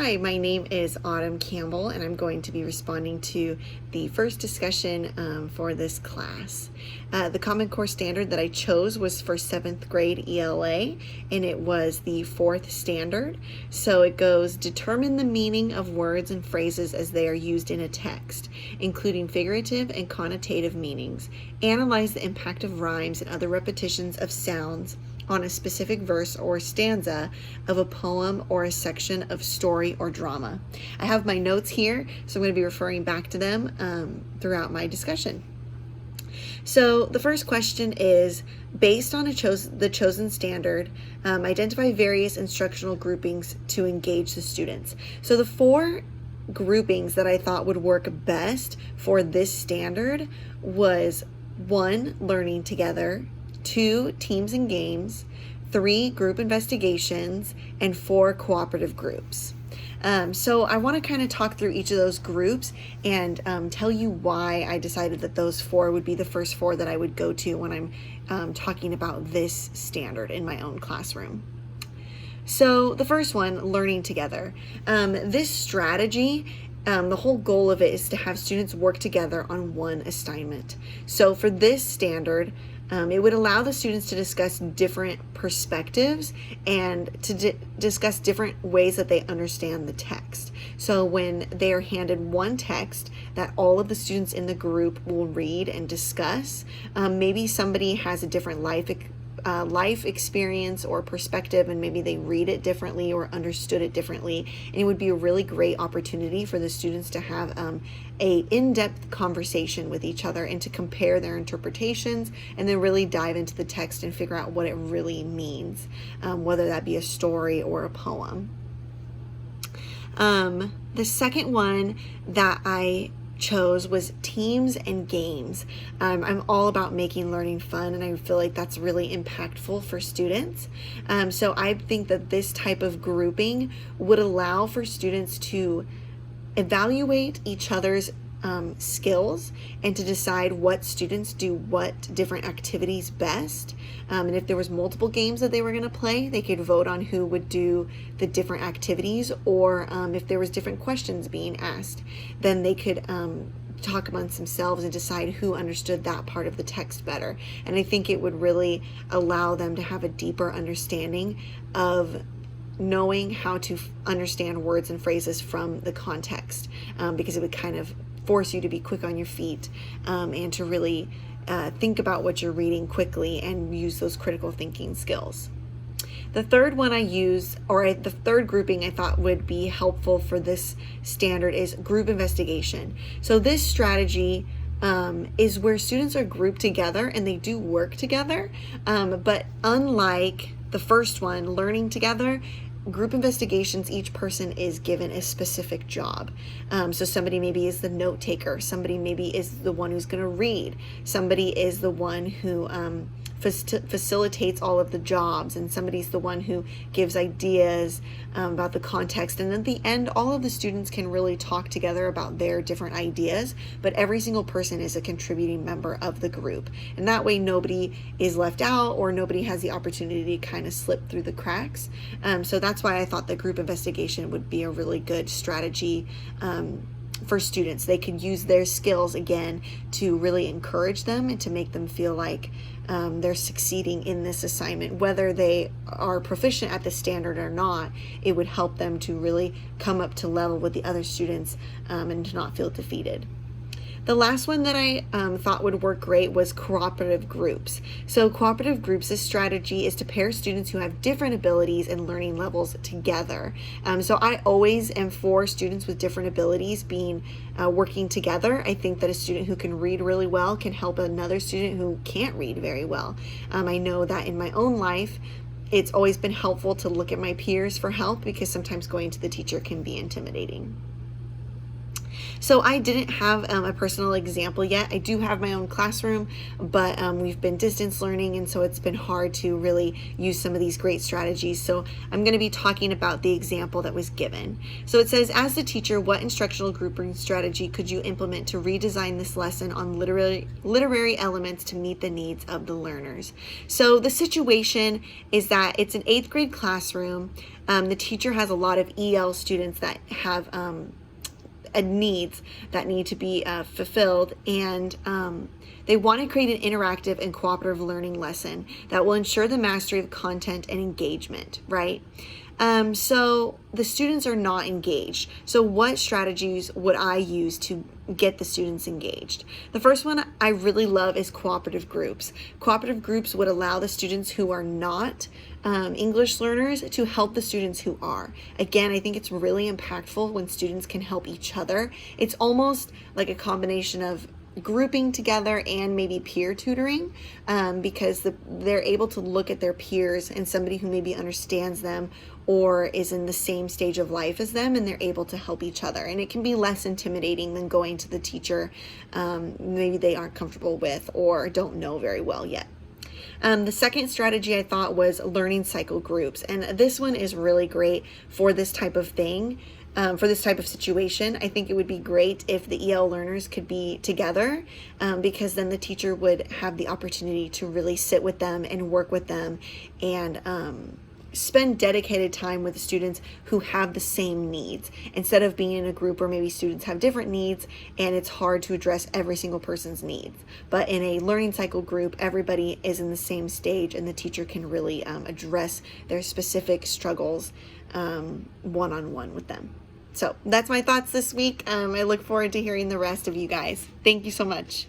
Hi, my name is Autumn Campbell, and I'm going to be responding to the first discussion for this class. The Common Core standard that I chose was for 7th grade ELA, and it was the 4th standard. So it goes, determine the meaning of words and phrases as they are used in a text, including figurative and connotative meanings. Analyze the impact of rhymes and other repetitions of sounds on a specific verse or stanza of a poem or a section of story or drama. I have my notes here, so I'm going to be referring back to them throughout my discussion. So the first question is, based on the chosen standard, identify various instructional groupings to engage the students. So the 4 groupings that I thought would work best for this standard was 1, learning together, 2, teams and games, 3, group investigations, and 4, cooperative groups. So I want to kind of talk through each of those groups and tell you why I decided that those 4 would be the first 4 that I would go to when I'm talking about this standard in my own classroom. So the first one, learning together. This strategy, the whole goal of it is to have students work together on one assignment. So for this standard, it would allow the students to discuss different perspectives and to discuss different ways that they understand the text. So when they are handed one text that all of the students in the group will read and discuss, maybe somebody has a different life experience or perspective, and maybe they read it differently or understood it differently, and it would be a really great opportunity for the students to have a in-depth conversation with each other and to compare their interpretations and then really dive into the text and figure out what it really means, whether that be a story or a poem. The second one that I chose was teams and games. I'm all about making learning fun, and I feel like that's really impactful for students. So I think that this type of grouping would allow for students to evaluate each other's skills and to decide what students do what different activities best. And if there was multiple games that they were going to play, they could vote on who would do the different activities, or if there was different questions being asked, then they could talk amongst themselves and decide who understood that part of the text better. And I think it would really allow them to have a deeper understanding of knowing how to understand words and phrases from the context, because it would kind of force you to be quick on your feet and to really think about what you're reading quickly and use those critical thinking skills. The third one the third grouping I thought would be helpful for this standard is group investigation. So this strategy is where students are grouped together and they do work together, but unlike the first one, learning together, group investigations, each person is given a specific job. So somebody maybe is the note taker, somebody maybe is the one who's going to read, somebody is the one who facilitates all of the jobs, and somebody's the one who gives ideas about the context. And at the end, all of the students can really talk together about their different ideas, but every single person is a contributing member of the group. And that way nobody is left out or nobody has the opportunity to kind of slip through the cracks. So that's why I thought the group investigation would be a really good strategy for students. They could use their skills again to really encourage them and to make them feel like they're succeeding in this assignment. Whether they are proficient at the standard or not, it would help them to really come up to level with the other students and to not feel defeated. The last one that I thought would work great was cooperative groups. So cooperative groups, this strategy is to pair students who have different abilities and learning levels together. So I always am for students with different abilities working together. I think that a student who can read really well can help another student who can't read very well. I know that in my own life, it's always been helpful to look at my peers for help, because sometimes going to the teacher can be intimidating. So I didn't have a personal example yet. I do have my own classroom, but we've been distance learning, and so it's been hard to really use some of these great strategies. So I'm going to be talking about the example that was given. So it says, as the teacher, what instructional grouping strategy could you implement to redesign this lesson on literary elements to meet the needs of the learners? So the situation is that it's an 8th grade classroom. The teacher has a lot of EL students that have needs that need to be fulfilled, and they want to create an interactive and cooperative learning lesson that will ensure the mastery of content and engagement, right? So the students are not engaged. So what strategies would I use to get the students engaged? The first one I really love is cooperative groups. Cooperative groups would allow the students who are not English learners to help the students who are. Again, I think it's really impactful when students can help each other. It's almost like a combination of grouping together and maybe peer tutoring, because they're able to look at their peers and somebody who maybe understands them or is in the same stage of life as them, and they're able to help each other. And it can be less intimidating than going to the teacher maybe they aren't comfortable with or don't know very well yet. The second strategy I thought was learning cycle groups, and this one is really great for this type of thing. For this type of situation, I think it would be great if the EL learners could be together, because then the teacher would have the opportunity to really sit with them and work with them and spend dedicated time with the students who have the same needs, instead of being in a group where maybe students have different needs and it's hard to address every single person's needs. But in a learning cycle group, everybody is in the same stage and the teacher can really address their specific struggles one-on-one with them. So that's my thoughts this week. I look forward to hearing the rest of you guys. Thank you so much.